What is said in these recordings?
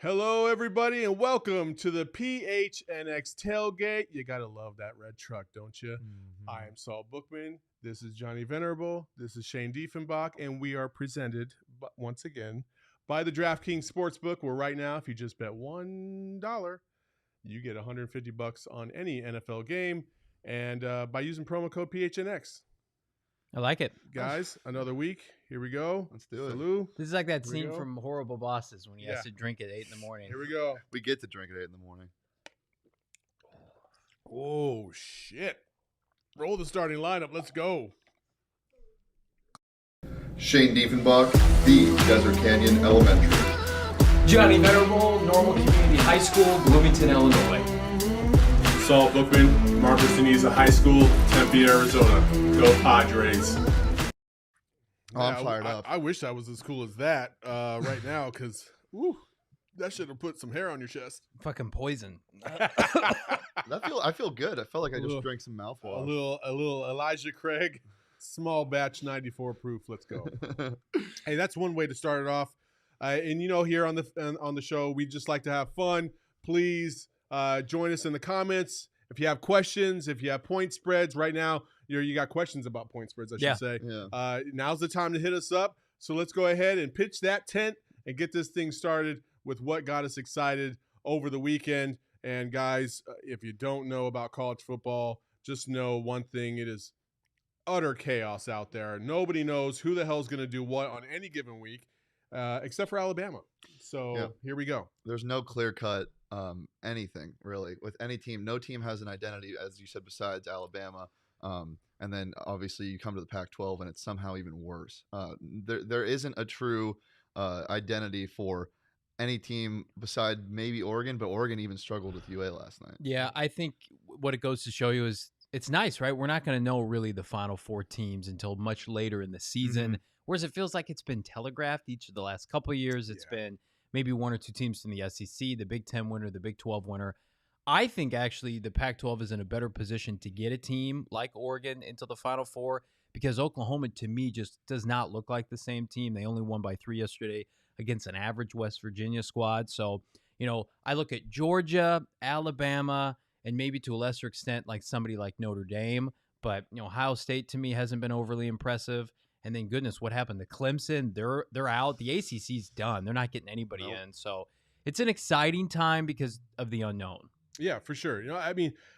Hello, everybody, and welcome to the PHNX Tailgate. You got to love that red truck, don't you? Mm-hmm. I am Saul Bookman. This is Johnny Venerable. This is Shane Dieffenbach, and we are presented once again by the DraftKings Sportsbook, where right now, if you just bet $1, you get $150 on any NFL game, and by using promo code PHNX. I like it. Guys, another week. Here we go. Let's do it. Salud. This is like that scene from Horrible Bosses when he has to drink at 8 in the morning. Here we go. We get to drink at 8 in the morning. Oh, shit. Roll the starting lineup. Let's go. Shane Dieffenbach, the Desert Canyon Elementary. Johnny Venerable, Normal Community High School, Bloomington, Illinois. Saul Bookman, Marcus Deniza High School, Tempe, Arizona. Go Padres. I'm fired up. I wish I was as cool as that right now, because that should have put some hair on your chest. Fucking poison. I feel good. I felt like I just drank some mouthwash. A little Elijah Craig, small batch 94 proof. Let's go. Hey, that's one way to start it off. And here on the show, we just like to have fun. Please join us in the comments. If you have questions, if you have point spreads right now, you got questions about point spreads, I should say. Yeah. Now's the time to hit us up. So let's go ahead and pitch that tent and get this thing started with what got us excited over the weekend. And guys, if you don't know about college football, just know one thing: it is utter chaos out there. Nobody knows who the hell is going to do what on any given week, except for Alabama. So Here we go. There's no clear-cut anything, really, with any team. No team has an identity, as you said, besides Alabama. And then, obviously, you come to the Pac-12, and it's somehow even worse. There isn't a true identity for any team beside maybe Oregon, but Oregon even struggled with UA last night. Yeah, I think what it goes to show you is it's nice, right? We're not going to know really the Final Four teams until much later in the season, whereas it feels like it's been telegraphed each of the last couple of years. It's been maybe one or two teams from the SEC, the Big Ten winner, the Big 12 winner. I think actually the Pac-12 is in a better position to get a team like Oregon into the Final Four because Oklahoma, to me, just does not look like the same team. They only won by 3 yesterday against an average West Virginia squad. So, I look at Georgia, Alabama, and maybe to a lesser extent like somebody like Notre Dame. But, Ohio State to me hasn't been overly impressive. And then, goodness, what happened to Clemson? They're out. The ACC's done. They're not getting anybody in. So it's an exciting time because of the unknown. Yeah, for sure.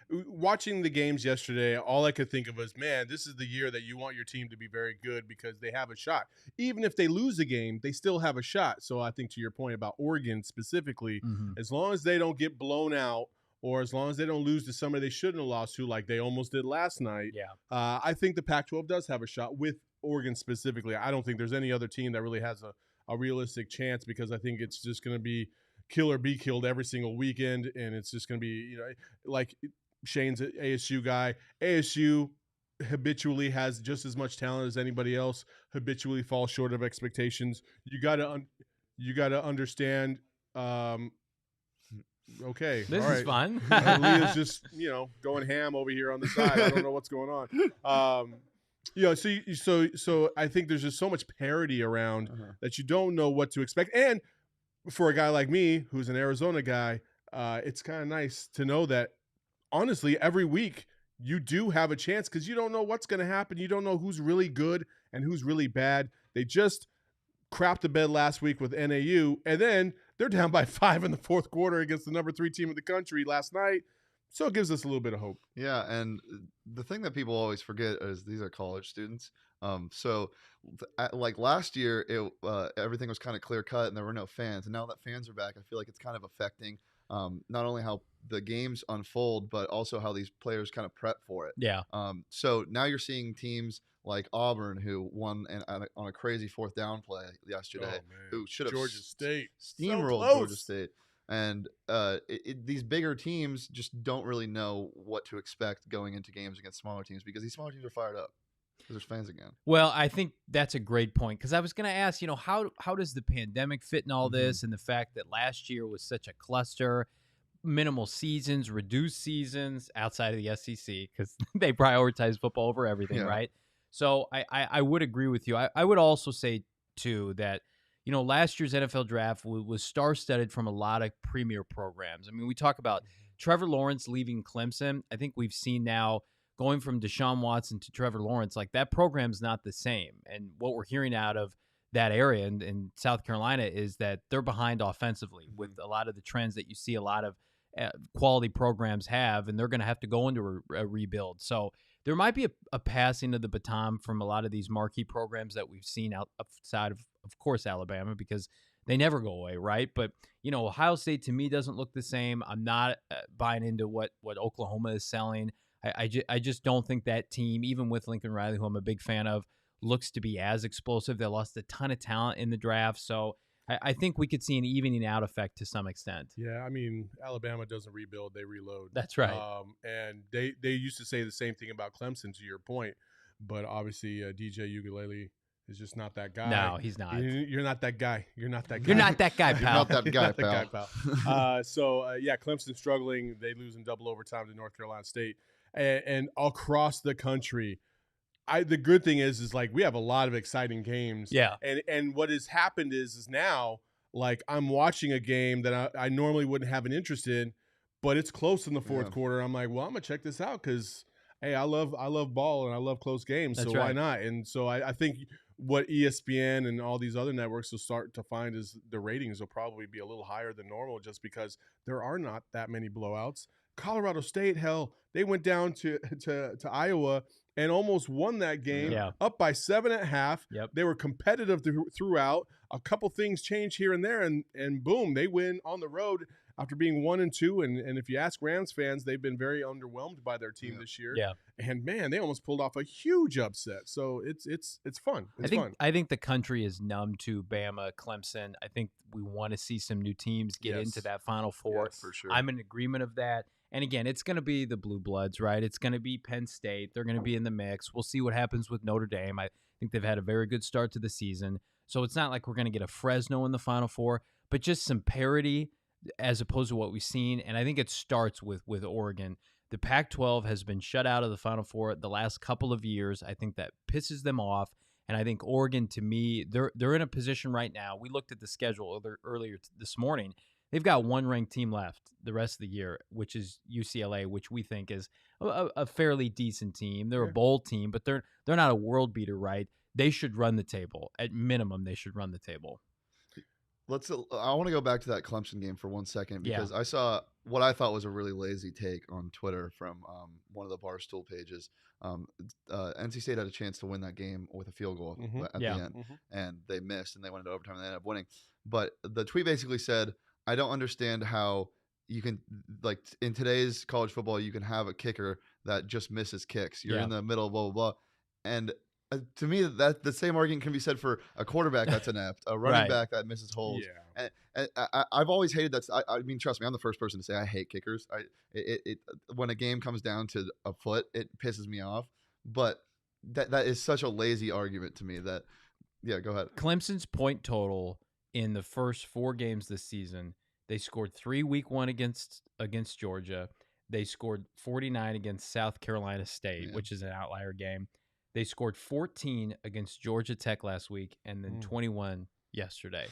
Watching the games yesterday, all I could think of was, man, this is the year that you want your team to be very good because they have a shot. Even if they lose the game, they still have a shot. So I think to your point about Oregon specifically, as long as they don't get blown out or as long as they don't lose to somebody they shouldn't have lost to like they almost did last night, I think the Pac-12 does have a shot with Oregon specifically. I don't think there's any other team that really has a realistic chance because I think it's just going to be kill or be killed every single weekend, and it's just going to be, like Shane's an ASU guy. ASU habitually has just as much talent as anybody else, habitually falls short of expectations. You got to understand. Okay, this is fun. Leah's just going ham over here on the side. I don't know what's going on. So I think there's just so much parity around that you don't know what to expect. And for a guy like me, who's an Arizona guy, it's kind of nice to know that, honestly, every week you do have a chance because you don't know what's going to happen. You don't know who's really good and who's really bad. They just crapped the bed last week with NAU, and then they're down by 5 in the fourth quarter against the number 3 team in the country last night. So it gives us a little bit of hope. Yeah, and the thing that people always forget is these are college students. Like last year, everything was kind of clear cut and there were no fans. And now that fans are back, I feel like it's kind of affecting not only how the games unfold, but also how these players kind of prep for it. Yeah. So now you're seeing teams like Auburn, who won on a crazy 4th down play yesterday, who should have Georgia State steamrolled so Georgia State. And these bigger teams just don't really know what to expect going into games against smaller teams because these smaller teams are fired up because there's fans again. Well, I think that's a great point because I was going to ask, how does the pandemic fit in all this, and the fact that last year was such a cluster, minimal seasons, reduced seasons outside of the SEC because they prioritize football over everything, right? So I would agree with you. I would also say too that last year's NFL draft was star-studded from a lot of premier programs. I mean, we talk about Trevor Lawrence leaving Clemson. I think we've seen now going from Deshaun Watson to Trevor Lawrence, like that program's not the same. And what we're hearing out of that area in South Carolina is that they're behind offensively with a lot of the trends that you see a lot of quality programs have, and they're going to have to go into a rebuild. So there might be a passing of the baton from a lot of these marquee programs that we've seen outside of course, Alabama, because they never go away, right? But, Ohio State to me doesn't look the same. I'm not buying into what Oklahoma is selling. I just don't think that team, even with Lincoln Riley, who I'm a big fan of, looks to be as explosive. They lost a ton of talent in the draft. So I think we could see an evening out effect to some extent. Yeah, I mean, Alabama doesn't rebuild, they reload. That's right. And they used to say the same thing about Clemson, to your point. But obviously, DJ Uiagalelei is just not that guy. No, he's not. You're not that guy. You're not that guy. You're not that guy, You're pal. not that guy, pal. Clemson's struggling. They lose in double overtime to North Carolina State. And across the country, the good thing is like we have a lot of exciting games. Yeah. And what has happened is now, like, I'm watching a game that I normally wouldn't have an interest in, but it's close in the fourth quarter. I'm like, well, I'm gonna check this out because, hey, I love ball and I love close games. That's so right. why not? And so I think what ESPN and all these other networks will start to find is the ratings will probably be a little higher than normal just because there are not that many blowouts. Colorado State, hell, they went down to Iowa and almost won that game, up by 7.5. Yep. They were competitive throughout. A couple things changed here and there, and boom, they win on the road after being 1-2. And if you ask Rams fans, they've been very underwhelmed by their team this year. Yeah. And man, they almost pulled off a huge upset. So it's fun. I think the country is numb to Bama, Clemson. I think we want to see some new teams get into that Final Four. Yes, for sure. I'm in agreement of that. And again, it's going to be the Blue Bloods, right? It's going to be Penn State. They're going to be in the mix. We'll see what happens with Notre Dame. I think they've had a very good start to the season. So it's not like we're going to get a Fresno in the Final Four, but just some parity as opposed to what we've seen. And I think it starts with Oregon. The Pac-12 has been shut out of the Final Four the last couple of years. I think that pisses them off. And I think Oregon, to me, they're in a position right now. We looked at the schedule earlier this morning. They've got one ranked team left the rest of the year, which is UCLA, which we think is a fairly decent team. They're a bowl team, but they're not a world beater, right? They should run the table. At minimum, they should run the table. I want to go back to that Clemson game for 1 second because I saw what I thought was a really lazy take on Twitter from one of the Barstool pages. NC State had a chance to win that game with a field goal at the end, and they missed, and they went into overtime, and they ended up winning. But the tweet basically said, I don't understand how you can, like, in today's college football, you can have a kicker that just misses kicks. You're in the middle, blah, blah, blah. And to me, that the same argument can be said for a quarterback that's inept, a running back that misses holes. Yeah. And I've always hated that. I mean, trust me, I'm the first person to say I hate kickers. When a game comes down to a foot, it pisses me off. But that is such a lazy argument to me that, go ahead. Clemson's point total in the first 4 games this season, they scored 3 week 1 against Georgia. They scored 49 against South Carolina State, which is an outlier game. They scored 14 against Georgia Tech last week, and then 21 yesterday.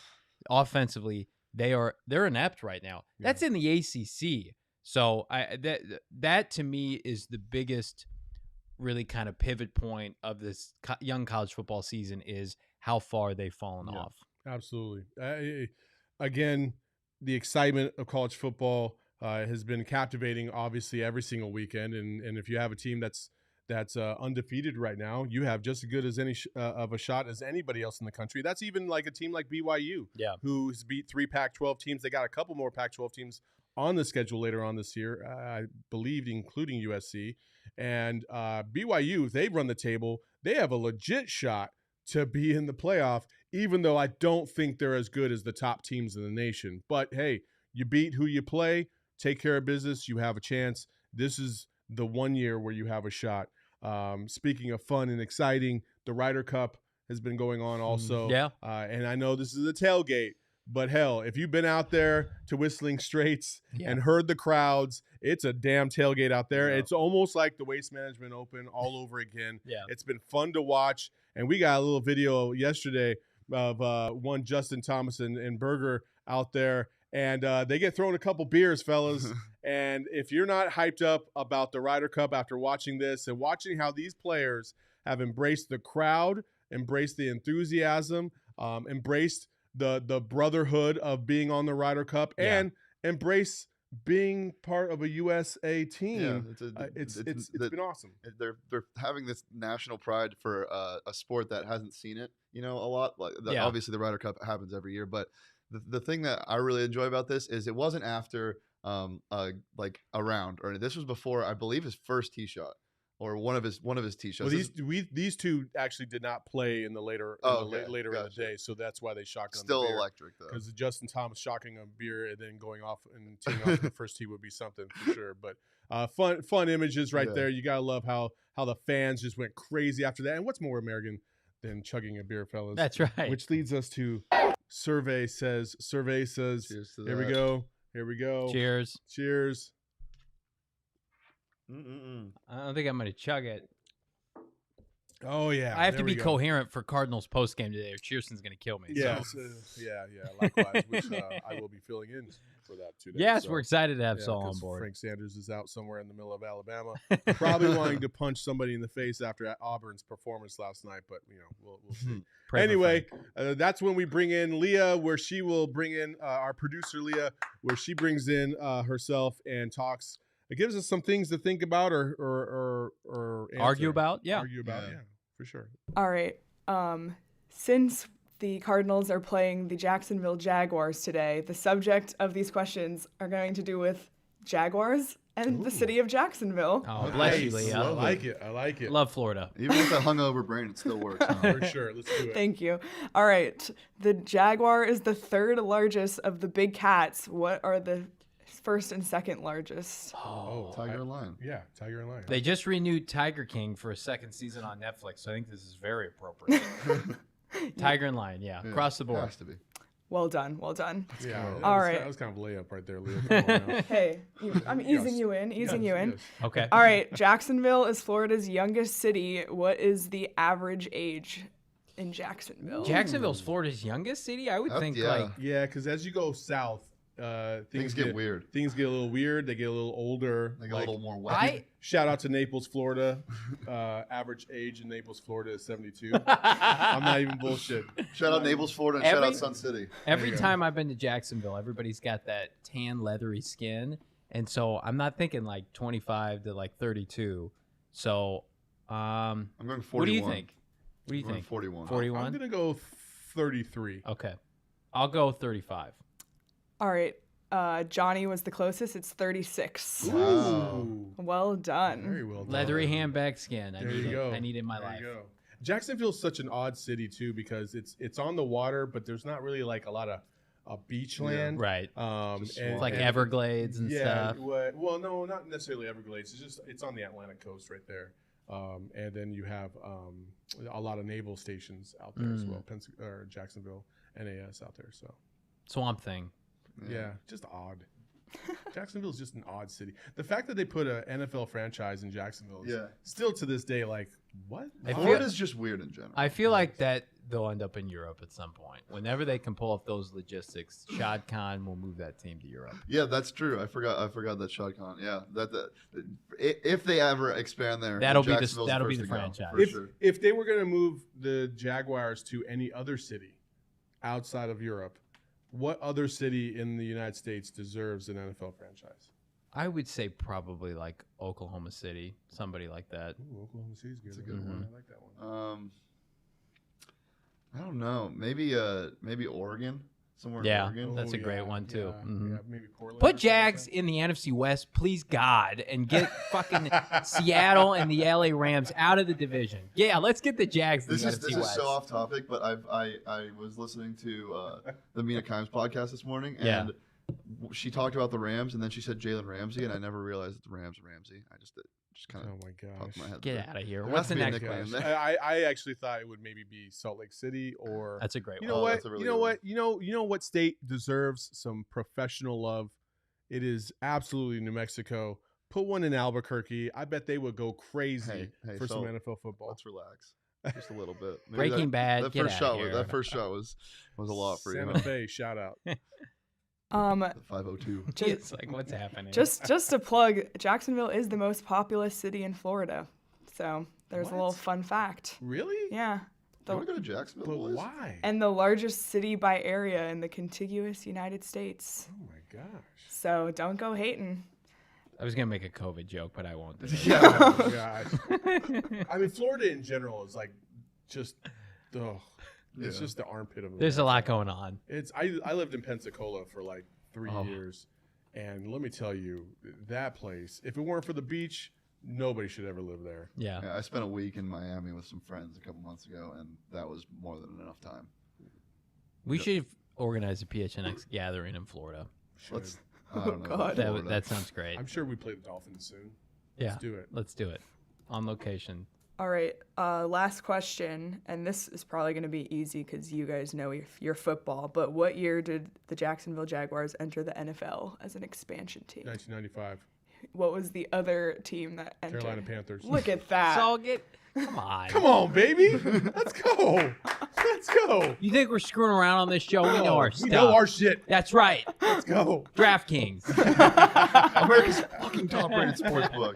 Offensively, they're inept right now. That's in the ACC. So that to me is the biggest, really kind of pivot point of this young college football season is how far they've fallen off. Absolutely. Again, the excitement of college football has been captivating, obviously, every single weekend. And if you have a team that's undefeated right now, you have just as good as any of a shot as anybody else in the country. That's even like a team like BYU, who's beat 3 Pac-12 teams. They got a couple more Pac-12 teams on the schedule later on this year, I believe, including USC. And BYU, if they run the table, they have a legit shot to be in the playoff, even though I don't think they're as good as the top teams in the nation. But, hey, You beat who you play, take care of business, you have a chance. This is the 1 year where you have a shot. Speaking of fun and exciting, the Ryder Cup has been going on also. Yeah. And I know this is a tailgate, but hell, if you've been out there to Whistling Straits and heard the crowds, it's a damn tailgate out there. Yeah. It's almost like the Waste Management Open all over again. Yeah. It's been fun to watch. And we got a little video yesterday of one Justin Thomas and Berger out there. And they get thrown a couple beers, fellas. And if you're not hyped up about the Ryder Cup after watching this and watching how these players have embraced the crowd, embraced the enthusiasm, embraced the brotherhood of being on the Ryder Cup, and embrace being part of a USA team. Yeah, it's been awesome. They're having this national pride for a sport that hasn't seen it, a lot. Obviously, the Ryder Cup happens every year, but the thing that I really enjoy about this is it wasn't after like a round, or this was before, I believe, his first tee shot. Or one of his tee shots. Well, these two actually did not play in the later in the day, so that's why they shocked. Still on the beer. Electric though, because Justin Thomas shocking a beer and then going off and teeing off the first tee would be something for sure. But fun images right there. You gotta love how the fans just went crazy after that. And what's more American than chugging a beer, fellas? That's right. Which leads us to survey says. Cheers to that. Here we go. Cheers. I don't think I'm going to chug it. Oh, yeah. I have to be coherent for Cardinals postgame today, or Cheerson's going to kill me. Yeah, likewise, which I will be filling in for that today. Yes, we're excited to have Saul on board. Frank Sanders is out somewhere in the middle of Alabama, probably wanting to punch somebody in the face after Auburn's performance last night, but, we'll see. Anyway, that's when we bring in Leah, where she will bring in our producer, Leah, where she brings in herself and talks. It gives us some things to think about or argue about. Yeah, for sure. All right. Since the Cardinals are playing the Jacksonville Jaguars today, the subject of these questions are going to do with Jaguars and the city of Jacksonville. Oh, bless you, Leah. I like it. Love Florida. Even with a hungover brain, it still works. For sure. Let's do it. Thank you. All right. The Jaguar is the third largest of the big cats. What are the first and second largest? Tiger and Lion. Yeah, Tiger and Lion. They just renewed Tiger King for a second season on Netflix, so I think this is very appropriate. Tiger and Lion, across the board. Has to be. Well done. Yeah. All right. That was kind of a layup right there, Leah. Hey, I'm easing you in. Yes. Okay. All right. Jacksonville is Florida's youngest city. What is the average age in Jacksonville? Jacksonville's Florida's youngest city? I would think Yeah, because as you go south, things get weird. Things get a little weird. They get a little older. They get a little more wet. Shout out to Naples, Florida. Average age in Naples, Florida is 72. I'm not even bullshit. Shout out Naples, Florida, and shout out Sun City. Every time I've been to Jacksonville, everybody's got that tan, leathery skin. And so I'm not thinking like 25 to like 32. So I'm going 41. What do you think? 41. 41? I'm going to go 33. Okay. I'll go 35. All right. Johnny was the closest. It's 36. Wow. Well done. Very well done. Leathery handbag skin. I need it in my there life. You go. Jacksonville's such an odd city too because it's on the water, but there's not really like a lot of beach land. Right. It's like Everglades and stuff. Well, no, not necessarily Everglades. It's on the Atlantic coast right there. And then you have a lot of naval stations out there as well. Jacksonville, NAS out there. So Swamp Thing. Yeah, just odd. Jacksonville's just an odd city. The fact that they put an NFL franchise in Jacksonville is still to this day like, what? Florida's just weird in general. I feel like that they'll end up in Europe at some point. Whenever they can pull off those logistics, Shad Khan will move that team to Europe. Yeah, that's true. I forgot that Shad Khan. Yeah, if they ever expand there, that'll be the franchise. If they were going to move the Jaguars to any other city outside of Europe, what other city in the United States deserves an NFL franchise? I would say probably like Oklahoma City, somebody like that. Ooh, Oklahoma City's good. That's a good one. I like that one. I don't know. Maybe Oregon. Somewhere in Oregon. That's a great one too. Yeah, maybe Portland. Put Jags in the NFC West, please God, and get fucking Seattle and the LA Rams out of the division. Yeah, let's get the Jags. This is so off topic, but I was listening to the Mina Kimes podcast this morning, and she talked about the Rams, and then she said Jalen Ramsey, and I never realized it's Rams Ramsey. I just kind of Oh my popped in my gosh. head. Get out of here. There What's has the to be a next nickname question? there. I actually thought it would maybe be Salt Lake City or That's a great you one. know Oh, what? that's a really You know good what? You know what state deserves some professional love? It is absolutely New Mexico. Put one in Albuquerque. I bet they would go crazy Hey, for some so NFL football. Let's relax just a little bit. Maybe Breaking Bad, That get first outta shot here. that first shot was a lot for Santa you. Fe, shout out. The 502. It's like, what's happening? Just to plug, Jacksonville is the most populous city in Florida. So there's a little What? fun fact. Really? Yeah. You want to go to Jacksonville, But boys? why? And the largest city by area in the contiguous United States. Oh my gosh. So don't go hating. I was gonna make a COVID joke, but I won't. do it. Oh my gosh. I mean, Florida in general is like just, ugh. It's Yeah. just the armpit of. There's a America. lot going on. It's I lived in Pensacola for like 3 Oh. years, and let me tell you, that place. If it weren't for the beach, nobody should ever live there. Yeah. Yeah, I spent a week in Miami with some friends a couple months ago, and that was more than enough time. We should organize a PHNX gathering in Florida. Let's. Oh, I don't know. God. That, Florida. that sounds great. I'm sure we play the Dolphins soon. Yeah. Let's do it. Let's do it. On location. All right, last question, and this is probably going to be easy because you guys know your football, but what year did the Jacksonville Jaguars enter the NFL as an expansion team? 1995, What was the other team that entered? Carolina Panthers. Look at that. So come on. Come on, baby. Let's go. Let's go. You think we're screwing around on this show? We know our We stuff. know our shit. That's right. Let's go. DraftKings. America's fucking top-rated sports book.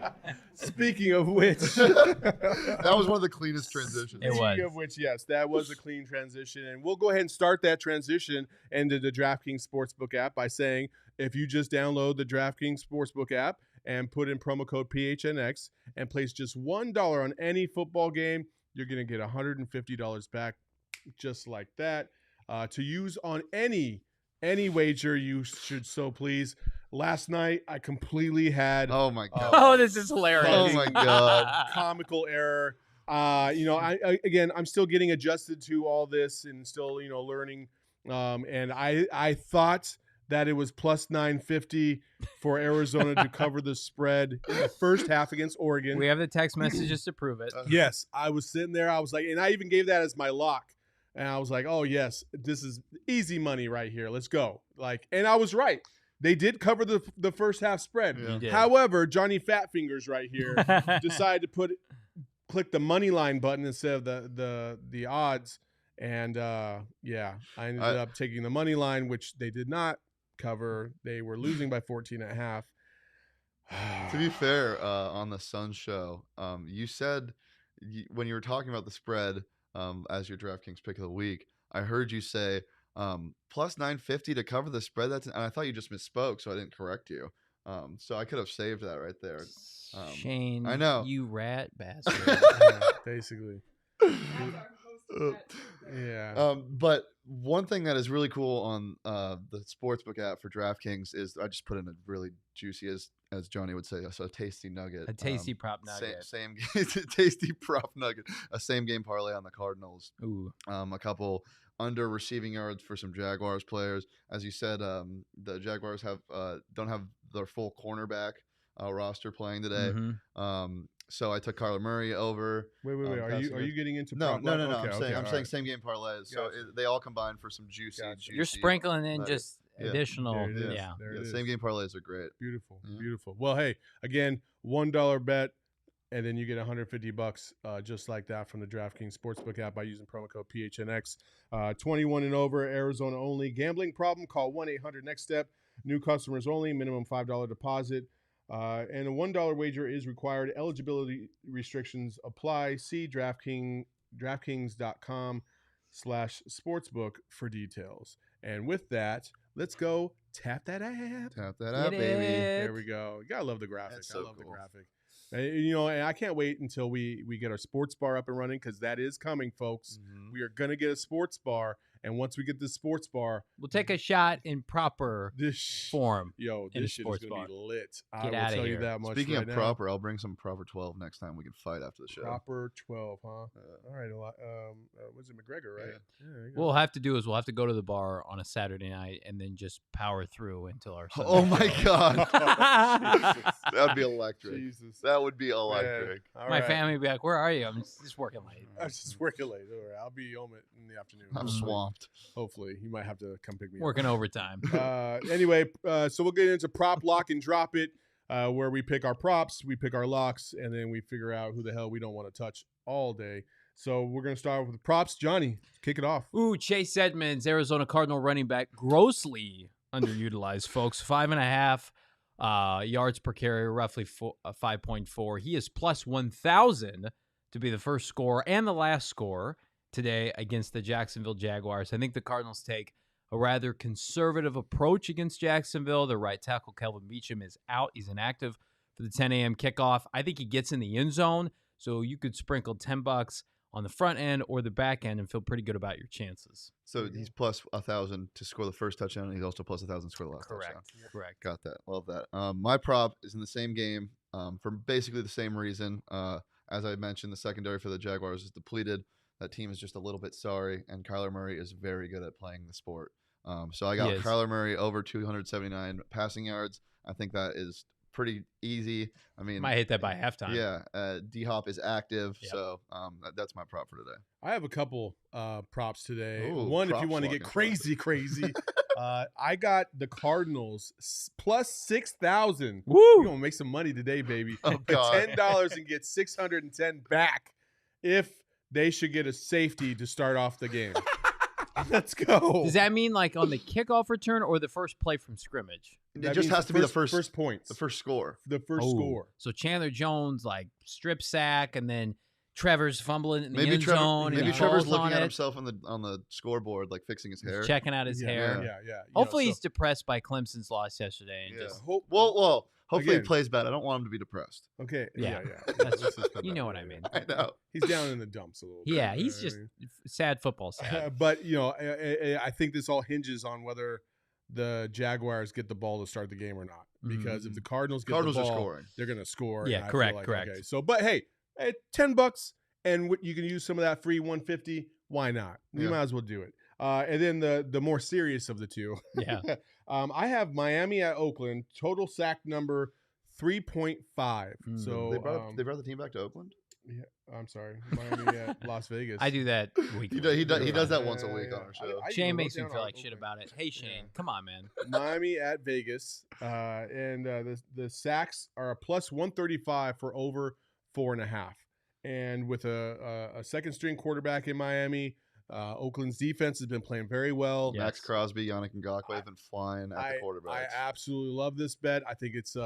Speaking of which, That was one of the cleanest transitions. It was. Speaking of which, yes, that was a clean transition. And we'll go ahead and start that transition into the DraftKings Sportsbook app by saying if you just download the DraftKings Sportsbook app and put in promo code PHNX and place just $1 on any football game, you're going to get $150 back just like that. To use on any wager, you should so please. Last night, I completely had Oh my god. Oh, this is hilarious. Oh my god. comical error. I'm still getting adjusted to all this and still, learning. And I thought that it was plus 950 for Arizona to cover the spread in the first half against Oregon. We have the text messages to prove it. Yes, I was sitting there. I was like, and I even gave that as my lock. And I was like, oh yes, this is easy money right here. Let's go. And I was right. They did cover the first half spread. Yeah. You did. However, Johnny Fatfingers right here decided to click the money line button instead of the odds. And I ended up taking the money line, which they did not cover. They were losing by 14.5. To be fair, on the Sun show, you said when you were talking about the spread as your DraftKings pick of the week, I heard you say plus 950 to cover the spread. And I thought you just misspoke, so I didn't correct you. So I could have saved that right there. Shane, I know. you rat bastard. Yeah, basically. Yeah. But one thing that is really cool on the sportsbook app for DraftKings is I just put in a really juicy, as Johnny would say, a tasty nugget. A tasty prop nugget. Same tasty prop nugget. A same game parlay on the Cardinals. Ooh. A couple under receiving yards for some Jaguars players. As you said, the Jaguars don't have their full cornerback roster playing today. Mhm. So I took Kyler Murray over. Wait. Are you getting into No. prop luck? I'm all saying right. same game parlays. So Gotcha. they all combine for some juicy. Gotcha. You're sprinkling in nuggets. just Yeah. additional. There it is. Yeah. There it Yeah, is. same game parlays are great. Beautiful. Yeah. Beautiful. Well, hey, again, $1 bet, and then you get $150 just like that from the DraftKings Sportsbook app by using promo code PHNX. 21 and over, Arizona only. Gambling problem? Call 1-800-NEXT-STEP. New customers only. Minimum $5 deposit. And a $1 wager is required. Eligibility restrictions apply. See DraftKings.com/sportsbook for details. And with that, let's go tap that app. Tap that out, Get baby. it. There we go. You gotta love the graphic. That's I so love the cool. graphic. And I can't wait until we get our sports bar up and running because that is coming, folks. Mhm. We are gonna get a sports bar, And once we get this sports bar, We'll take a shot in proper this form. Yo, in a this shit is sports going to be bar. lit. I Get will outta tell you here. that much. Speaking right of now. proper, I'll bring some proper 12 next time we can fight after the show. Proper 12, huh? All right. Was it McGregor, right? Yeah. Yeah, What we'll have to do is we'll have to go to the bar on a Saturday night and then just power through until our Sunday Oh my show. God. Jesus. That'd be electric. Jesus. That would be Man. electric. All My right. family would be like, "Where are you?" I'm just working late. I was just working late. All right. I'll be home in the afternoon. I'm Hopefully. swamped. Hopefully. You might have to come pick me Working overtime. up. Anyway, so we'll get into prop, lock, and drop it, where we pick our props, we pick our locks, and then we figure out who the hell we don't want to touch all day. So we're going to start with the props. Johnny, kick it off. Ooh, Chase Edmonds, Arizona Cardinal running back, grossly underutilized, folks. 5.5 yards per carry, roughly 5.4. He is plus 1,000 to be the first scorer and the last scorer today against the Jacksonville Jaguars. I think the Cardinals take a rather conservative approach against Jacksonville. The right tackle, Kelvin Beachum, is out. He's inactive for the 10 a.m. kickoff. I think he gets in the end zone, so you could sprinkle $10 on the front end or the back end and feel pretty good about your chances. So he's plus 1,000 to score the first touchdown, and he's also plus 1,000 to score the last touchdown. Correct. Got that. Love that. My prop is in the same game for basically the same reason. As I mentioned, the secondary for the Jaguars is depleted. That team is just a little bit sorry, and Kyler Murray is very good at playing the sport. So I got Kyler Murray over 279 passing yards. I think that is pretty easy. I mean, Might hit that by halftime. Yeah, D-Hop is active, Yep. so that's my prop for today. I have a couple props today. Ooh, One, if you props want to get walking crazy, I got the Cardinals plus 6,000. Woo! We're going to make some money today, baby. Oh, For God. $10 and get 610 back if they should get a safety to start off the game. Let's go. Does that mean like on the kickoff return or the first play from scrimmage? It That just means has to be the first points. the first score. The first score. So Chandler Jones like strip sack, and then Trevor's fumbling in the end Trevor, zone. maybe and he Trevor's falls looking on at it, himself on the scoreboard, like fixing his hair. checking out his hair. Yeah. Hopefully, You know, he's depressed by Clemson's loss yesterday. And Yeah. just Well, hopefully Again. he plays bad. I don't want him to be depressed. Okay. Yeah. Yeah. That's- Let's just put you that know what way. I mean. I know. He's down in the dumps a little bit. Yeah, you he's know what I just mean? sad football sad. But, you know, I think this all hinges on whether the Jaguars get the ball to start the game or not. Because if the Cardinals get Cardinals the are ball, scoring. they're going to score. Yeah, and I feel correct, like, correct. Okay. So, but hey, $10 and you can use some of that free 150. Why not? You Yeah. might as well do it. And then the more serious of the two. Yeah. I have Miami at Oakland, total sack number 3.5. So They brought the team back to Oakland. yeah, I'm sorry, Miami at Las Vegas. I do that weekly. He does that once a week on our show. Shane makes me feel like shit about it. Hey, Shane, Yeah. come on, man. Miami at Vegas, and the sacks are a plus 135 for over 4.5. And with a second string quarterback in Miami, Oakland's defense has been playing very well. Yeah. Max Crosby, Yannick Ngakoue have been flying at the quarterbacks. I absolutely love this bet. I think it's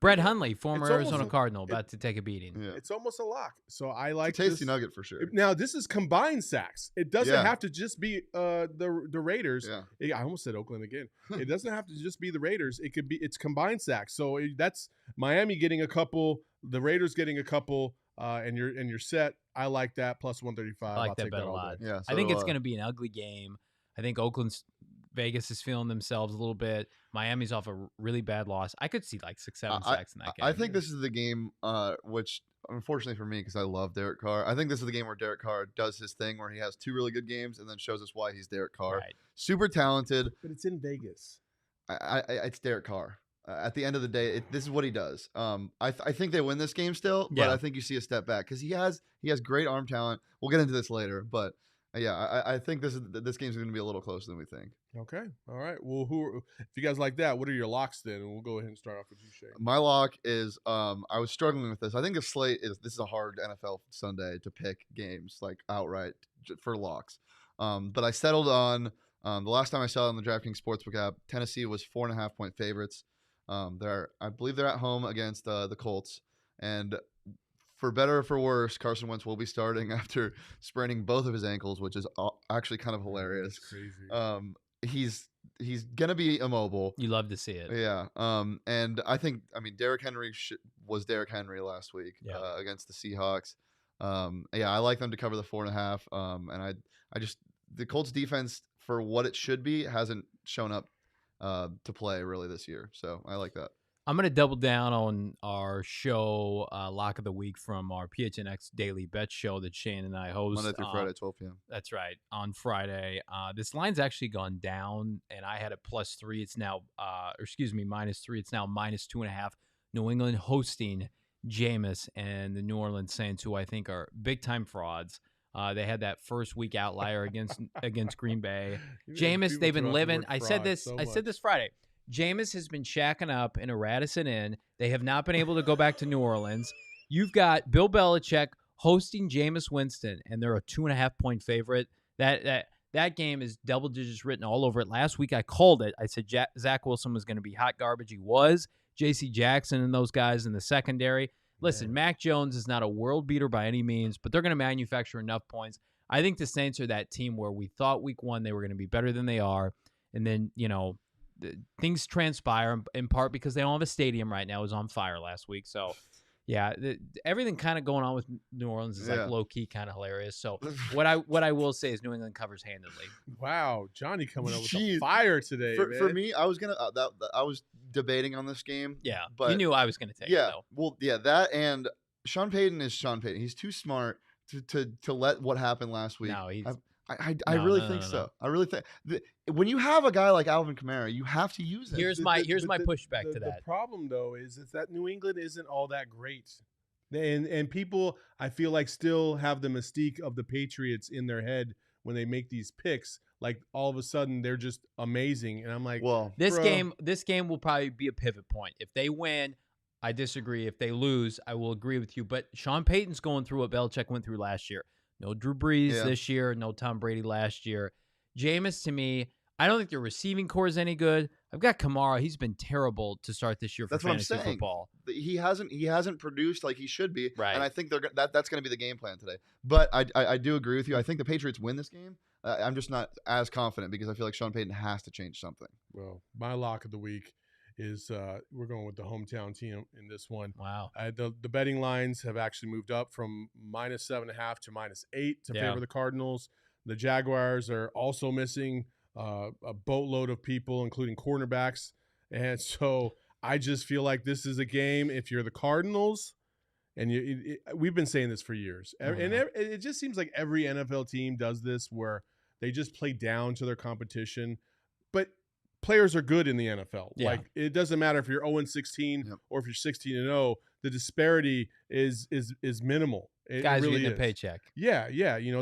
Brett Hundley, former It's almost Arizona a- Cardinal, about to take a beating. yeah. it's almost a lock. So I like It's a tasty this. nugget for sure. Now this is combined sacks. It doesn't Yeah. have to just be the Raiders. Yeah. I almost said Oakland again. It doesn't have to just be the Raiders. It's combined sacks. So that's Miami getting a couple, the Raiders getting a couple, and you're set. I like that plus 135. I like I'll that take bet a all lot. day. Yeah, I think it's going to be an ugly game. I think Vegas is feeling themselves a little bit. Miami's off a really bad loss. I could see like 6-7 sacks in that game. I think this is the game, which unfortunately for me, because I love Derek Carr, I think this is the game where Derek Carr does his thing, where he has two really good games and then shows us why he's Derek Carr. Right. Super talented. But it's in Vegas. It's Derek Carr. At the end of the day, this is what he does. I think they win this game still, but Yeah. I think you see a step back because he has great arm talent. We'll get into this later, but yeah, I think this game's going to be a little closer than we think. Okay. All right. Well, if you guys like that, what are your locks then? And we'll go ahead and start off with you, Shane. My lock is I was struggling with this. I think the slate this is a hard NFL Sunday to pick games like outright for locks. But I settled on the last time I saw it on the DraftKings Sportsbook app, Tennessee was 4.5 point favorites. I believe they're at home against the Colts, and for better or for worse, Carson Wentz will be starting after spraining both of his ankles, which is actually kind of hilarious. That's crazy. He's gonna be immobile. You love to see it. Yeah. And I mean, Derrick Henry was Derrick Henry last week against the Seahawks. Yeah, I like them to cover the 4.5. And the Colts defense, for what it should be, hasn't shown up to play really this year. So I like that. I'm going to double down on our show, Lock of the Week, from our PHNX Daily Bet show that Shane and I host. Monday through Friday, 12 p.m. That's right, on Friday. This line's actually gone down, and I had it +3. It's now, -3. It's now -2.5. New England hosting Jameis and the New Orleans Saints, who I think are big-time frauds. They had that first week outlier against Green Bay. Jameis, they've been living. I said this Friday. Jameis has been shacking up in a Radisson Inn. They have not been able to go back to New Orleans. You've got Bill Belichick hosting Jameis Winston, and they're a 2.5-point favorite. That game is double digits written all over it. Last week I called it. I said Zach Wilson was going to be hot garbage. He was. J.C. Jackson and those guys in the secondary. Listen, Mac Jones is not a world beater by any means, but they're going to manufacture enough points. I think the Saints are that team where we thought week 1 they were going to be better than they are, and then, things transpire in part because they don't have a stadium right now. It was on fire last week. So, yeah, everything kind of going on with New Orleans is like low-key kind of hilarious. So what I will say is New England covers handedly. Wow, Johnny coming up with a fire today, for me, I was going to I was debating on this game. Yeah, but you knew I was going to take it, though. Well, yeah, that and Sean Payton is Sean Payton. He's too smart to let what happened last week. No, I really think so. I really think when you have a guy like Alvin Kamara, you have to use him. Here's my pushback to that. The problem, though, is that New England isn't all that great, and people, I feel like, still have the mystique of the Patriots in their head when they make these picks. Like all of a sudden they're just amazing, and I'm like, well, this game will probably be a pivot point. If they win, I disagree. If they lose, I will agree with you. But Sean Payton's going through what Belichick went through last year. No Drew Brees this year. No Tom Brady last year. Jameis, to me, I don't think their receiving core is any good. I've got Kamara. He's been terrible to start this year for fantasy football. He hasn't produced like he should be. Right. And I think that's going to be the game plan today. But I do agree with you. I think the Patriots win this game. I'm just not as confident because I feel like Sean Payton has to change something. Well, my lock of the week is we're going with the hometown team in this one. Wow. The betting lines have actually moved up from -7.5 to -8 to favor the Cardinals. The Jaguars are also missing a boatload of people, including cornerbacks. And so I just feel like this is a game, if you're the Cardinals, and we've been saying this for years. And it just seems like every NFL team does this where they just play down to their competition. But players are good in the NFL. Yeah. Like, it doesn't matter if you're 0-16 or if you're 16-0. The disparity is minimal. Guys really are getting a paycheck. Yeah.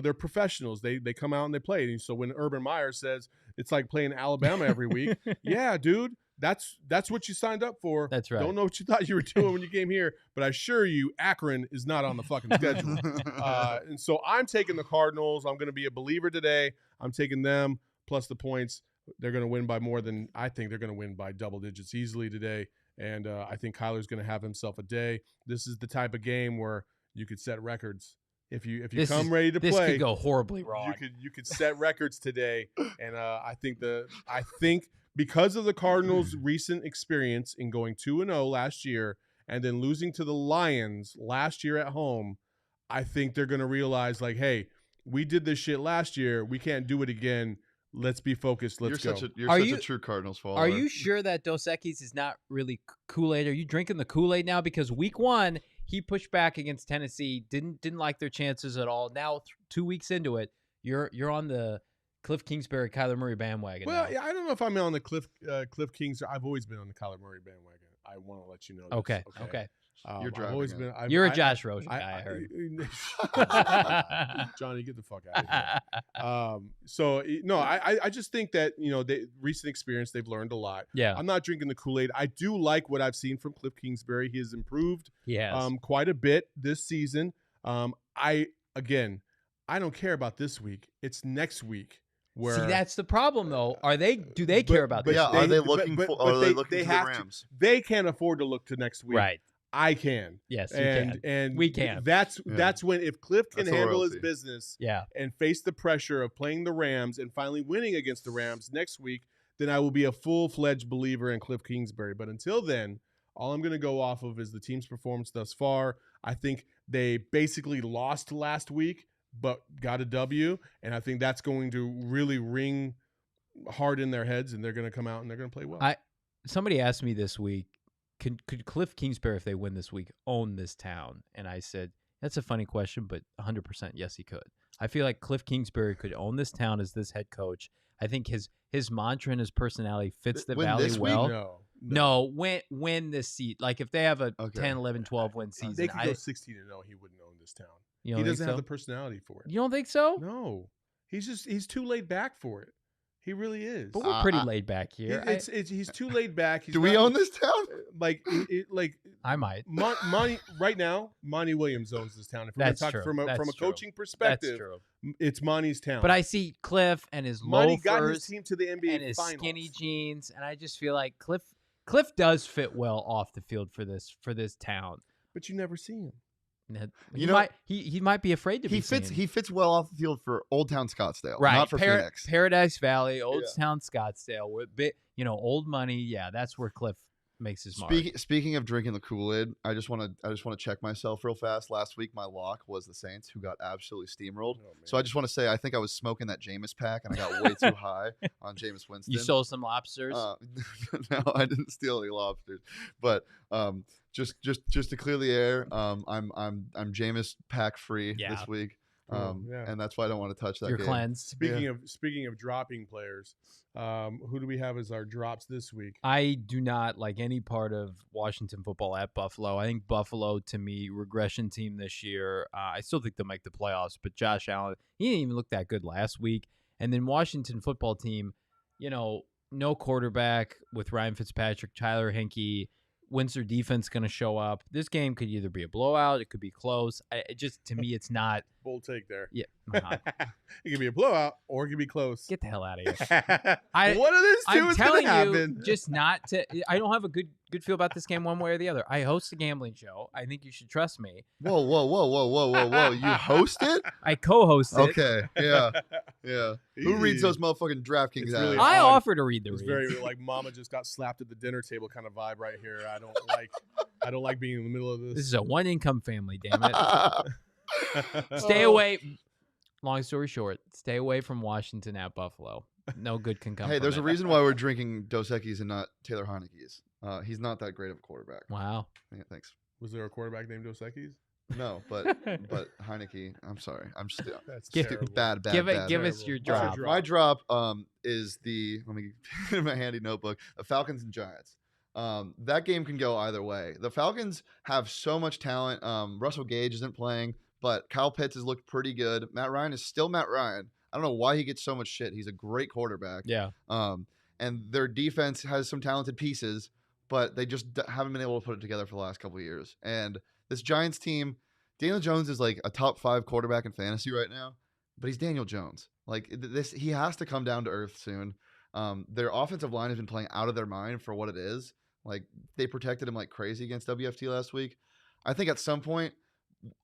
They're professionals. They come out and they play. And so when Urban Meyer says it's like playing Alabama every week, yeah, dude, that's what you signed up for. That's right. Don't know what you thought you were doing when you came here, but I assure you, Akron is not on the fucking schedule. And so I'm taking the Cardinals. I'm going to be a believer today. I'm taking them plus the points. They're going to win by more than I think they're going to win by double digits easily today. And I think Kyler's going to have himself a day. This is the type of game where you could set records. If you come ready to play, this could go horribly wrong. You could set records today. And I think because of the Cardinals' recent experience in going 2-0 last year and then losing to the Lions last year at home, I think they're going to realize, like, hey, we did this shit last year. We can't do it again. Let's be focused. Let's go. You're such a true Cardinals follower. Are you sure that Dos Equis is not really Kool-Aid? Are you drinking the Kool-Aid now? Because week 1, he pushed back against Tennessee, didn't like their chances at all. Now 2 weeks into it, you're on the Cliff Kingsbury, Kyler Murray bandwagon. Well, now. yeah, I don't know if I'm on the Cliff Kingsbury. I've always been on the Kyler Murray bandwagon. I want to let you know this. Okay. You're driving. You're a Josh Rosen guy, I heard. Johnny, get the fuck out of here. I just think that, recent experience, they've learned a lot. Yeah. I'm not drinking the Kool-Aid. I do like what I've seen from Cliff Kingsbury. He has improved quite a bit this season. I don't care about this week. It's next week. See, that's the problem, though. Do they care about this? Are they looking to the Rams? They can't afford to look to next week. Right. I can. Yes, you can. And we can. That's when, if Cliff can handle his business and face the pressure of playing the Rams and finally winning against the Rams next week, then I will be a full-fledged believer in Cliff Kingsbury. But until then, all I'm going to go off of is the team's performance thus far. I think they basically lost last week, but got a W, and I think that's going to really ring hard in their heads, and they're going to come out and they're going to play well. Somebody asked me this week, could Cliff Kingsbury, if they win this week, own this town? And I said, that's a funny question, but 100% yes, he could. I feel like Cliff Kingsbury could own this town as this head coach. I think his mantra and his personality fits the Valley well. No, win this seat. Like if they have a 10, 11, 12 win season. They could go 16-0, he wouldn't own this town. He doesn't have the personality for it. You don't think so? No. He's too laid back for it. He really is. But we're pretty laid back here. He's too laid back. Do we own this town? Like I might. Monty right now, Monty Williams owns this town. If we're That's talk true. from a That's coaching perspective, That's true. It's Monty's town. But I see Cliff and his Monty loafers got his team to the NBA and his finals. skinny jeans, and I just feel like Cliff does fit well off the field for this town. But you never see him. He might be afraid to be seen. He fits well off the field for Old Town Scottsdale, right? Not for Phoenix. Paradise Valley, Old Town Scottsdale, with old money. Yeah, that's where Cliff makes his mark. Speaking of drinking the Kool-Aid, I just want to check myself real fast. Last week, my lock was the Saints, who got absolutely steamrolled. So I just want to say, I think I was smoking that Jameis pack, and I got way too high on Jameis Winston. You stole some lobsters? No, I didn't steal any lobsters, but just to clear the air, I'm Jameis pack free this week. And that's why I don't want to touch that. You're game. cleansed. Speaking of dropping players, who do we have as our drops this week? I do not like any part of Washington football at Buffalo. I think Buffalo, to me, regression team this year. I still think they'll make the playoffs, but Josh Allen, he didn't even look that good last week. And then Washington football team, no quarterback with Ryan Fitzpatrick, Tyler Hinkey. When's their defense going to show up? This game could either be a blowout, it could be close. To me, it's not. Bold take there. Yeah, it could be a blowout or it could be close. Get the hell out of here. One of these two I'm is telling going to happen. you, just not to. I don't have a good feel about this game one way or the other. I host a gambling show. I think you should trust me. Whoa! You host it? I co-host it. Okay, yeah. Who reads those motherfucking DraftKings ads? Really I offer to read the It's reads. very like Mama just got slapped at the dinner table kind of vibe right here. I don't like being in the middle of this. This is a one-income family, damn it. Stay away. Long story short, stay away from Washington at Buffalo. No good can come. Hey, from there's it. a reason why we're drinking Dos Equis and not Taylor Heineke's. He's not that great of a quarterback. Wow. Yeah, thanks. Was there a quarterback named Dos Equis? No, but Heineke. I'm sorry. I'm still That's Give- terrible. bad. Give us your drop. My drop is let me get my handy notebook. The Falcons and Giants. That game can go either way. The Falcons have so much talent. Russell Gage isn't playing, but Kyle Pitts has looked pretty good. Matt Ryan is still Matt Ryan. I don't know why he gets so much shit. He's a great quarterback. Yeah. And their defense has some talented pieces, but they just haven't been able to put it together for the last couple of years. And this Giants team, Daniel Jones is like a top 5 quarterback in fantasy right now, but he's Daniel Jones. Like he has to come down to earth soon. Their offensive line has been playing out of their mind for what it is. Like they protected him like crazy against WFT last week. I think at some point,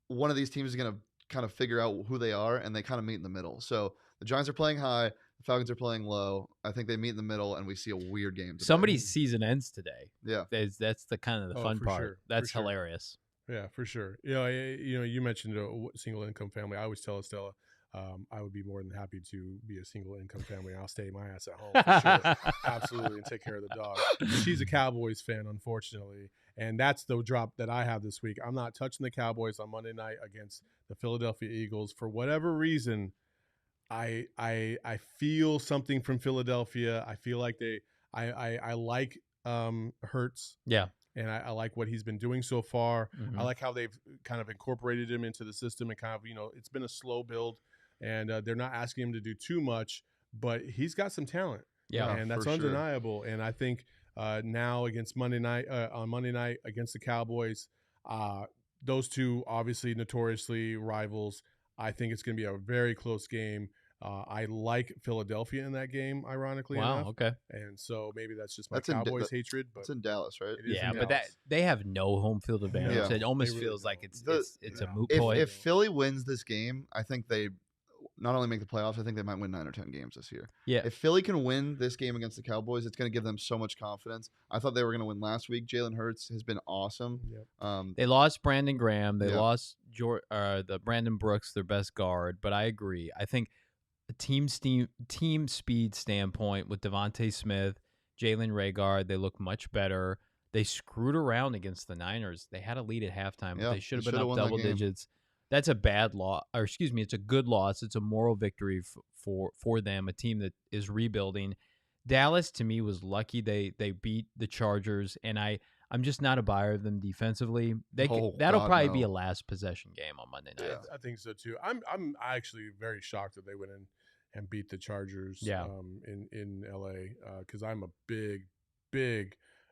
one of these teams is going to kind of figure out who they are, and they kind of meet in the middle. So the Giants are playing high, the Falcons are playing low. I think they meet in the middle, and we see a weird game today. Somebody's season ends today. Yeah. That's the kind of the fun for part. sure, That's for sure. hilarious. Yeah, for sure. You mentioned a single income family. I always tell Estella, I would be more than happy to be a single income family. I'll stay my ass at home for sure. Absolutely, and take care of the dog. She's a Cowboys fan, unfortunately, and that's the drop that I have this week. I'm not touching the Cowboys on Monday night against the Philadelphia Eagles for whatever reason. I feel something from Philadelphia. I feel like I like Hurts. Yeah. And I like what he's been doing so far. Mhm. I like how they've kind of incorporated him into the system and kind of, it's been a slow build, and they're not asking him to do too much, but he's got some talent. Yeah, and that's for sure. undeniable. And I think now against Monday night against the Cowboys, those two obviously notoriously rivals. I think it's going to be a very close game. I like Philadelphia in that game, ironically enough. Wow. Okay. And so maybe that's just my That's in- Cowboys hatred. But It's in Dallas, right? it is Yeah, in but Dallas. they have no home field advantage. Yeah. It almost They really feels like don't. it's a moot point. If Philly wins this game, I think they not only make the playoffs, I think they might win 9 or 10 games this year. Yeah. If Philly can win this game against the Cowboys, it's going to give them so much confidence. I thought they were going to win last week. Jalen Hurts has been awesome. Yep. They lost Brandon Graham. They Yeah. lost the Brandon Brooks, their best guard, but I agree. I think a team speed standpoint with Devontae Smith, Jalen Reagor, they look much better. They screwed around against the Niners. They had a lead at halftime, but they should have been up double digits. That's a bad loss, or excuse me, it's a good loss. It's a moral victory for them, a team that is rebuilding. Dallas, to me, was lucky they beat the Chargers, and I'm just not a buyer of them defensively. That'll probably be a last possession game on Monday night. I think so too. I'm actually very shocked that they went in and beat the Chargers in LA because I'm a big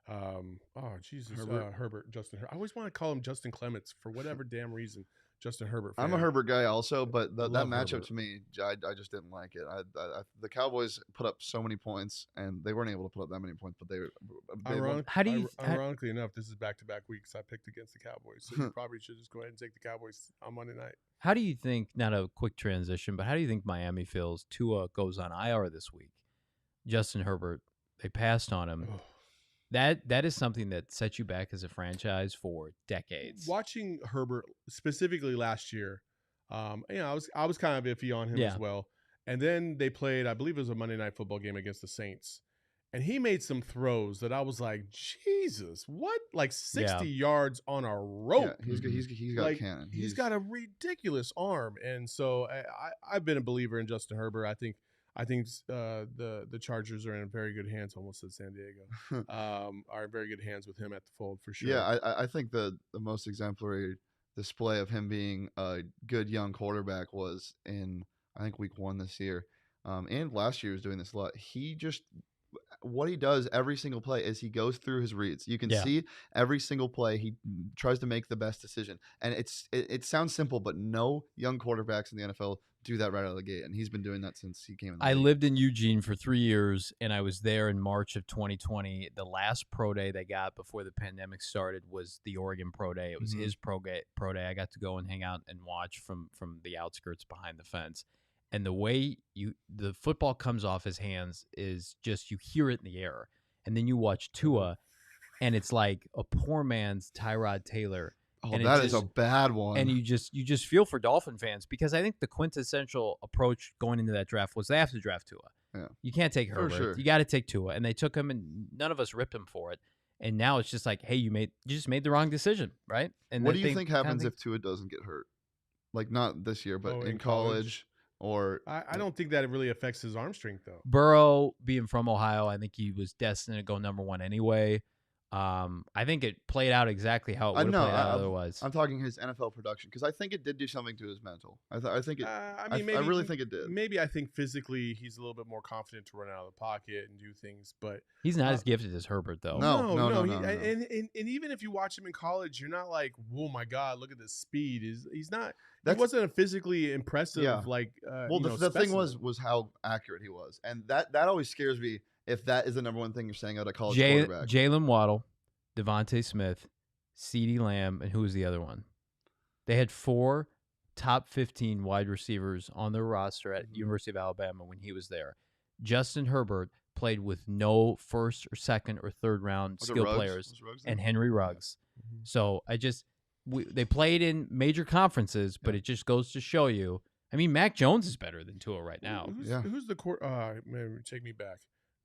Herbert, Justin Herbert. I always want to call him Justin Clements for whatever damn reason. Justin Herbert fan. I'm a Herbert guy also, but that matchup Herbert. to me, I just didn't like it. The Cowboys put up so many points, and they weren't able to put up that many points, but they Ironically enough, this is back-to-back weeks I picked against the Cowboys, so you probably should just go ahead and take the Cowboys on Monday night. How do you think, not a quick transition, but how do you think Miami feels? Tua goes on IR this week. Justin Herbert, they passed on him. That is something that sets you back as a franchise for decades. Watching Herbert specifically last year, I was kind of iffy on him as well. And then they played, I believe it was a Monday Night Football game against the Saints, and he made some throws that I was like, Jesus, what? Like 60 yards on a rope. Yeah, he's got a cannon. He's got a ridiculous arm, and so I've been a believer in Justin Herbert. I think the Chargers are in very good hands. Almost said San Diego are in very good hands with him at the fold for sure. Yeah, I think the most exemplary display of him being a good young quarterback was in, I think, week 1 this year, and last year he was doing this a lot. What he does every single play is he goes through his reads. You can see every single play he tries to make the best decision, and it sounds simple, but no young quarterbacks in the NFL do that right out of the gate, and he's been doing that since he came in. I lived in Eugene for 3 years, and I was there in March of 2020. The last pro day they got before the pandemic started was the Oregon pro day. It was his pro day. I got to go and hang out and watch from the outskirts behind the fence. And the way the football comes off his hands is just, you hear it in the air. And then you watch Tua, and it's like a poor man's Tyrod Taylor. Oh, that is a bad one. And you just feel for Dolphin fans, because I think the quintessential approach going into that draft was they have to draft Tua. Yeah. You can't take Herbert. Sure. You got to take Tua. And they took him, and none of us ripped him for it. And now it's just like, hey, you just made the wrong decision, right? And what do you think happens if Tua doesn't get hurt? Like, not this year, but in college? Or I don't think that it really affects his arm strength, though. Burrow, being from Ohio, I think he was destined to go number 1 anyway. I think it played out exactly how it would have played out otherwise. I'm talking his NFL production, because I think it did do something to his mental. I think it. I really think it did. Maybe I think physically he's a little bit more confident to run out of the pocket and do things, but he's not as gifted as Herbert, though. No. And even if you watch him in college, you're not like, oh my God, look at this speed. He's not. That wasn't a physically impressive the thing was how accurate he was, and that always scares me. If that is the number one thing you're saying out of college quarterback. Jalen Waddle, Devontae Smith, CeeDee Lamb, and who was the other one? They had 4 top 15 wide receivers on their roster at University of Alabama when he was there. Justin Herbert played with no first or second or third round skill players and Henry Ruggs. So they played in major conferences, but it just goes to show you. I mean, Mac Jones is better than Tua right now. Who's the man, take me back.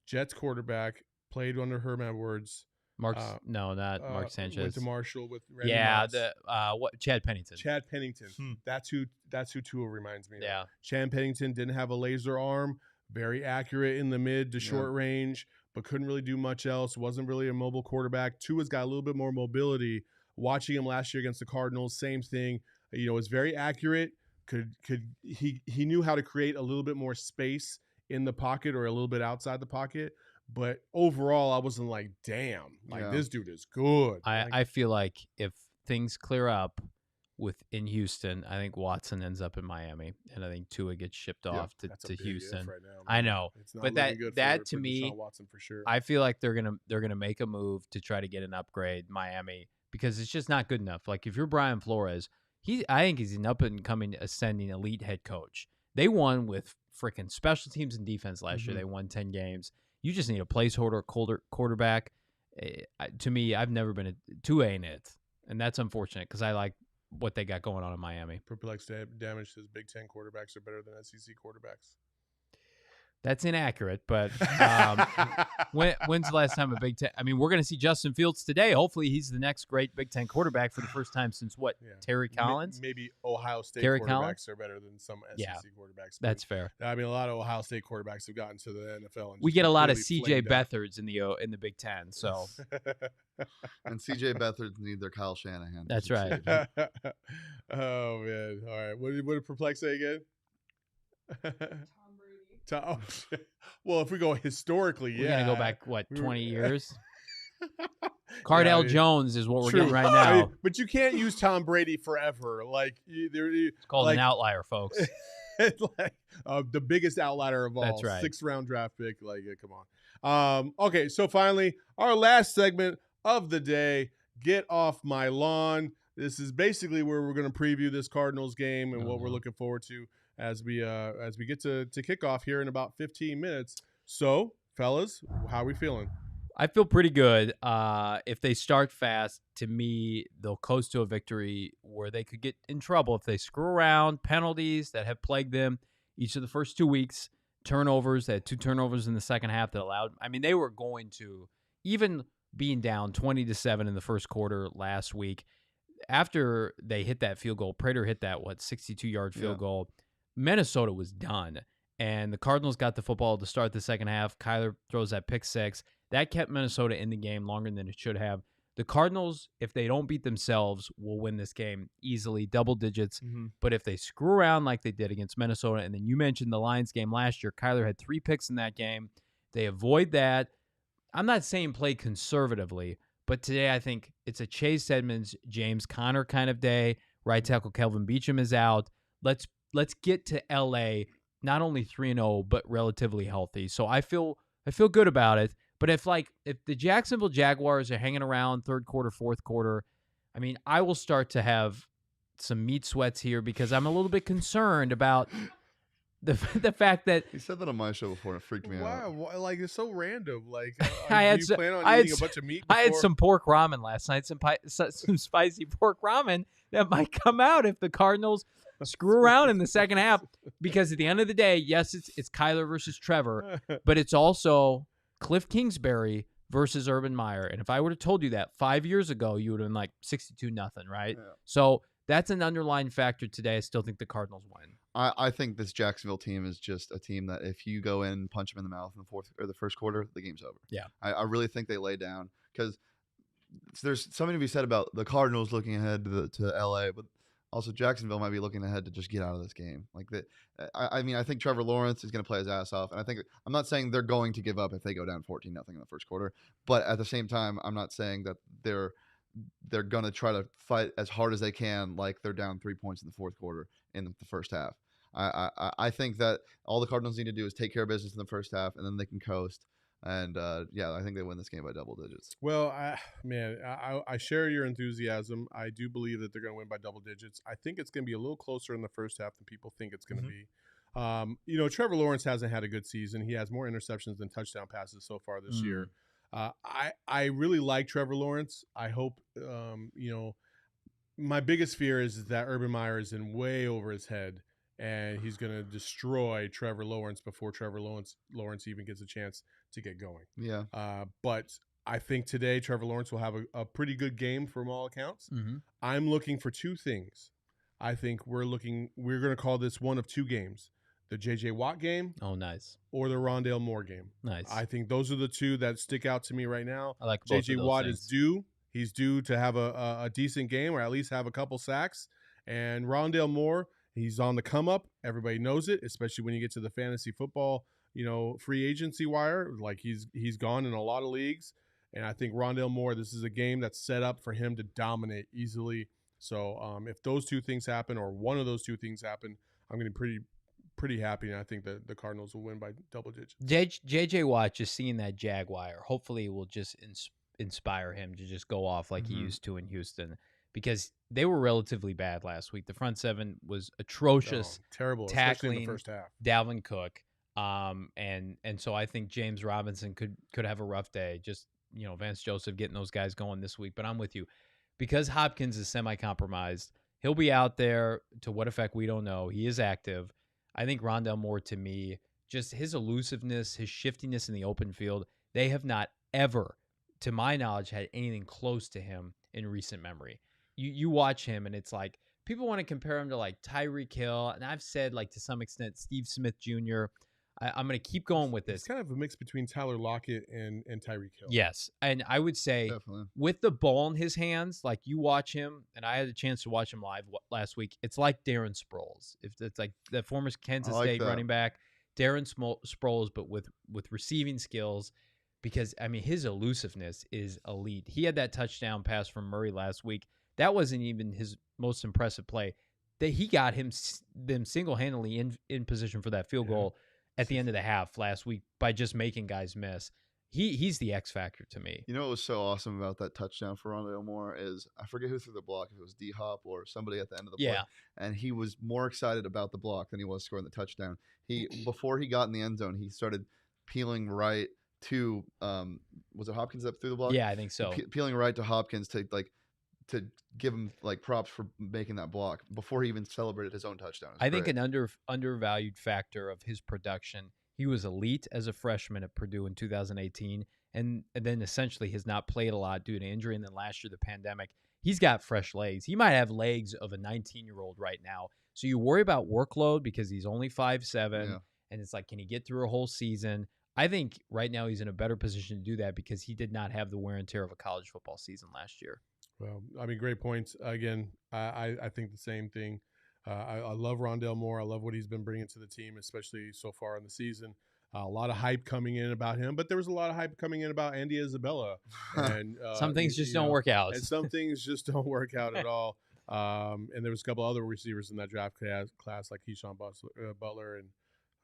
Jets quarterback, played under Herm Edwards. Mark Sanchez. Went to Marshall with Randy Moss. Chad Pennington. Chad Pennington. That's who Tua reminds me of. Yeah. Chad Pennington didn't have a laser arm, very accurate in the mid to short range, but couldn't really do much else. Wasn't really a mobile quarterback. Tua's got a little bit more mobility. Watching him last year against the Cardinals, same thing. Was very accurate. He knew how to create a little bit more space in the pocket or a little bit outside the pocket, but overall I wasn't like, damn, this dude is good. I feel like if things clear up in Houston, I think Watson ends up in Miami, and I think Tua gets shipped off to Houston. Right now, I know, but that to me, Watson for sure. I feel like they're gonna make a move to try to get an upgrade Miami, because it's just not good enough. Like, if you're Brian Flores, I think he's an up and coming, ascending elite head coach. They won with freaking special teams and defense last year. They won 10 games. You just need a placeholder quarterback. To me, I've never been Tua ain't it, and that's unfortunate, because I like what they got going on in Miami. Perplexed Damage says Big Ten quarterbacks are better than SEC quarterbacks. That's inaccurate, but when's the last time a Big Ten? I mean, we're going to see Justin Fields today. Hopefully, he's the next great Big Ten quarterback for the first time since what? Yeah. Terry Collins? Maybe Ohio State Terry quarterbacks Collins? are better than some SEC quarterbacks. That's fair. I mean, a lot of Ohio State quarterbacks have gotten to the NFL. And We just get a lot of completely C.J. flamed out. Beathard's in the Big Ten, so And CJ Beathard need their Kyle Shanahan. that's right. Oh man! All right, what did Perplex say again? Tom, well, if we go historically, We're yeah, gonna go back 20 years. Yeah, Cardell I mean, Jones is what we're true. getting right I now. mean, but you can't use Tom Brady forever. Like It's called an outlier, folks. It's like the biggest outlier of all. That's right. 6th round draft pick. Like, come on. Okay, so finally, our last segment of the day. Get off my lawn. This is basically where we're going to preview this Cardinals game and what we're looking forward to as we get to kickoff here in about 15 minutes. So, fellas, how are we feeling? I feel pretty good. If they start fast, to me, they'll coast to a victory where they could get in trouble if they screw around. Penalties that have plagued them each of the first 2 weeks. Turnovers. They had 2 turnovers in the second half that allowed. I mean, they were going to, even being down 20-7 in the first quarter last week, after they hit that field goal, Prater hit that 62-yard field goal. Minnesota was done, and the Cardinals got the football to start the second half. Kyler throws that pick 6. That kept Minnesota in the game longer than it should have. The Cardinals, if they don't beat themselves, will win this game easily, double digits. Mm-hmm. But if they screw around like they did against Minnesota, and then you mentioned the Lions game last year, Kyler had 3 picks in that game. They avoid that. I'm not saying play conservatively, but today I think it's a Chase Edmonds, James Conner kind of day. Right tackle Kelvin Beachum is out. Let's get to LA not only 3-0 but relatively healthy. So I feel good about it. But if the Jacksonville Jaguars are hanging around third quarter, fourth quarter, I mean, I will start to have some meat sweats here because I'm a little bit concerned about the fact that He said that on my show before, and it freaked me out. Wow, like it's so random. Like, I had do you plan on eating a bunch of meat? I had before? some pork ramen last night, some spicy pork ramen that might come out if the Cardinals screw around in the second half. Because at the end of the day, yes, it's Kyler versus Trevor, but it's also Cliff Kingsbury versus Urban Meyer. And if I would have told you that 5 years ago, you would have been like 62-0, right? Yeah. So that's an underlying factor today. I still think the Cardinals win. I think this Jacksonville team is just a team that if you go in and punch them in the mouth in the fourth or the first quarter, the game's over. Yeah. I really think they lay down because there's something to be said about the Cardinals looking ahead to LA, but also Jacksonville might be looking ahead to just get out of this game. Like that, I mean, I think Trevor Lawrence is going to play his ass off, and I'm not saying they're going to give up if they go down 14-0 in the first quarter, but at the same time, I'm not saying that they're going to try to fight as hard as they can, like they're down 3 points in the fourth quarter in the first half. I think that all the Cardinals need to do is take care of business in the first half, and then they can coast. And I think they win this game by double digits. Well, I share your enthusiasm. I do believe that they're going to win by double digits. I think it's going to be a little closer in the first half than people think it's going to be. Trevor Lawrence hasn't had a good season. He has more interceptions than touchdown passes so far this year. I really like Trevor Lawrence. I hope, my biggest fear is that Urban Meyer is in way over his head, and he's going to destroy Trevor Lawrence before Trevor Lawrence even gets a chance to get going. Yeah. But I think today Trevor Lawrence will have a pretty good game from all accounts. Mm-hmm. I'm looking for 2 things. I think we're going to call this one of 2 games. The J.J. Watt game. Oh, nice. Or the Rondale Moore game. Nice. I think those are the 2 that stick out to me right now. I like both J.J. of those Watt things. is due. He's due to have a decent game or at least have a couple sacks. And Rondale Moore, he's on the come up. Everybody knows it, especially when you get to the fantasy football, free agency wire. Like he's gone in a lot of leagues. And I think Rondale Moore, this is a game that's set up for him to dominate easily. So if those 2 things happen or one of those 2 things happen, I'm going to be pretty happy. And I think that the Cardinals will win by double digits. J.J. Watt, just seeing that Jaguar, hopefully will just inspire him to just go off like he used to in Houston, because they were relatively bad last week. The front 7 was atrocious. Terrible, tackling especially in the first half. Dalvin Cook. And so I think James Robinson could have a rough day. Just, Vance Joseph getting those guys going this week. But I'm with you. Because Hopkins is semi-compromised, he'll be out there. To what effect, we don't know. He is active. I think Rondale Moore, to me, just his elusiveness, his shiftiness in the open field, they have not ever, to my knowledge, had anything close to him in recent memory. You watch him, and it's like people want to compare him to like Tyreek Hill, and I've said like to some extent Steve Smith Jr. I'm going to keep going with this. It's kind of a mix between Tyler Lockett and Tyreek Hill. Yes, and I would say Definitely. with the ball in his hands, like you watch him, and I had a chance to watch him live last week. It's like Darren Sproles. If it's like the former Kansas State running back, Darren Sproles, but with receiving skills. Because, I mean, his elusiveness is elite. He had that touchdown pass from Murray last week. That wasn't even his most impressive play. That he got them single-handedly in position for that field goal at the end of the half last week by just making guys miss. He's the X factor to me. You know what was so awesome about that touchdown for Rondale Moore is I forget who threw the block, if it was D-Hop or somebody at the end of the play. And he was more excited about the block than he was scoring the touchdown. Before he got in the end zone, he started peeling right to was it Hopkins that threw the block? Yeah, I think so. Peeling right to Hopkins to give him like props for making that block before he even celebrated his own touchdown. I think an undervalued factor of his production. He was elite as a freshman at Purdue in 2018, and then essentially has not played a lot due to injury. And then last year, the pandemic. He's got fresh legs. He might have legs of a 19-year-old right now. So you worry about workload because he's only 5'7", and it's like, can he get through a whole season? I think right now he's in a better position to do that because he did not have the wear and tear of a college football season last year. Well, I mean, great points. Again, I think the same thing. I love Rondale Moore. I love what he's been bringing to the team, especially so far in the season. A lot of hype coming in about him, but there was a lot of hype coming in about Andy Isabella. And some things just don't work out. And some things just don't work out at all. And there was a couple other receivers in that draft class like Keyshawn Butler and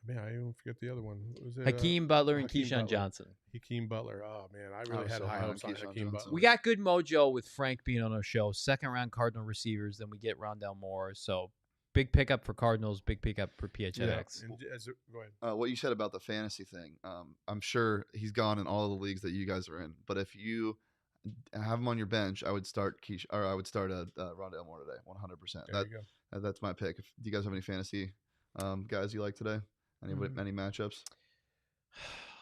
man, I even forget the other one. Was it Hakeem Butler and Keyshawn Johnson. Hakeem Butler. Oh man, I really had high hopes on Hakeem Butler. We got good mojo with Frank being on our show. Second round Cardinal receivers, then we get Rondale Moore. So big pickup for Cardinals, big pickup for PHNX. Yeah. Go ahead. What you said about the fantasy thing, I'm sure he's gone in all of the leagues that you guys are in. But if you have him on your bench, I would start Rondale Moore today, 100%. There you go. That's my pick. Do you guys have any fantasy guys you like today? Any matchups?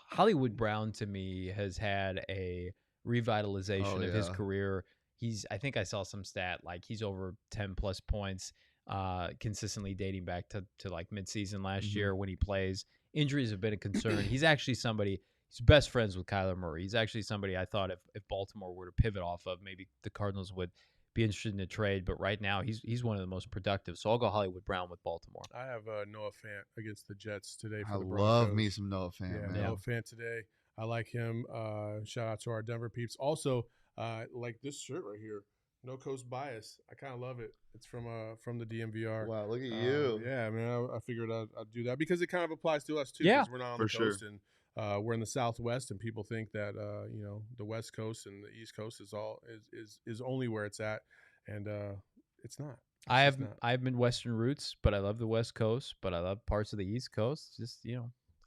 Hollywood Brown to me has had a revitalization of his career. I think I saw some stat like he's over 10 plus points consistently dating back to like midseason last year when he plays. Injuries have been a concern. He's actually somebody. He's best friends with Kyler Murray. He's actually somebody I thought if Baltimore were to pivot off of, maybe the Cardinals would be interested in a trade, but right now he's one of the most productive. So I'll go Hollywood Brown with Baltimore. I have Noah Fant against the Jets today for the Broncos. I love me some Noah Fant. Noah Fant today. I like him. Shout out to our Denver peeps. Also, like this shirt right here, No Coast Bias. I kind of love it. It's from the DMVR. Wow, look at you. Yeah, man. I figured I'd do that because it kind of applies to us too. Yeah, we're not on the coast and we're in the Southwest, and people think that the West Coast and the East Coast is only where it's at, and it's not. I have Midwestern roots, but I love the West Coast, but I love parts of the East Coast. Just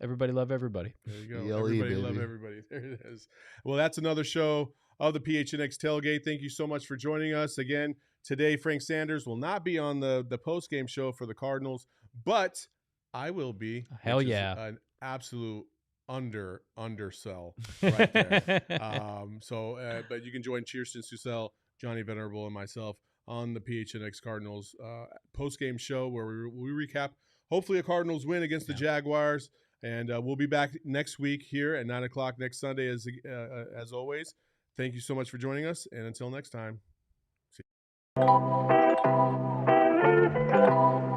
everybody love everybody. There you go. Everybody love everybody. There it is. Well, that's another show of the PHNX Tailgate. Thank you so much for joining us again today. Frank Sanders will not be on the post game show for the Cardinals, but I will be. Hell yeah! An absolute undersell right there. But you can join Cheerston Susel, Johnny Venerable, and myself on the PHNX Cardinals post-game show where we recap hopefully a Cardinals win against the Jaguars, and we'll be back next week here at 9 o'clock next Sunday as always. Thank you so much for joining us, and until next time, see you.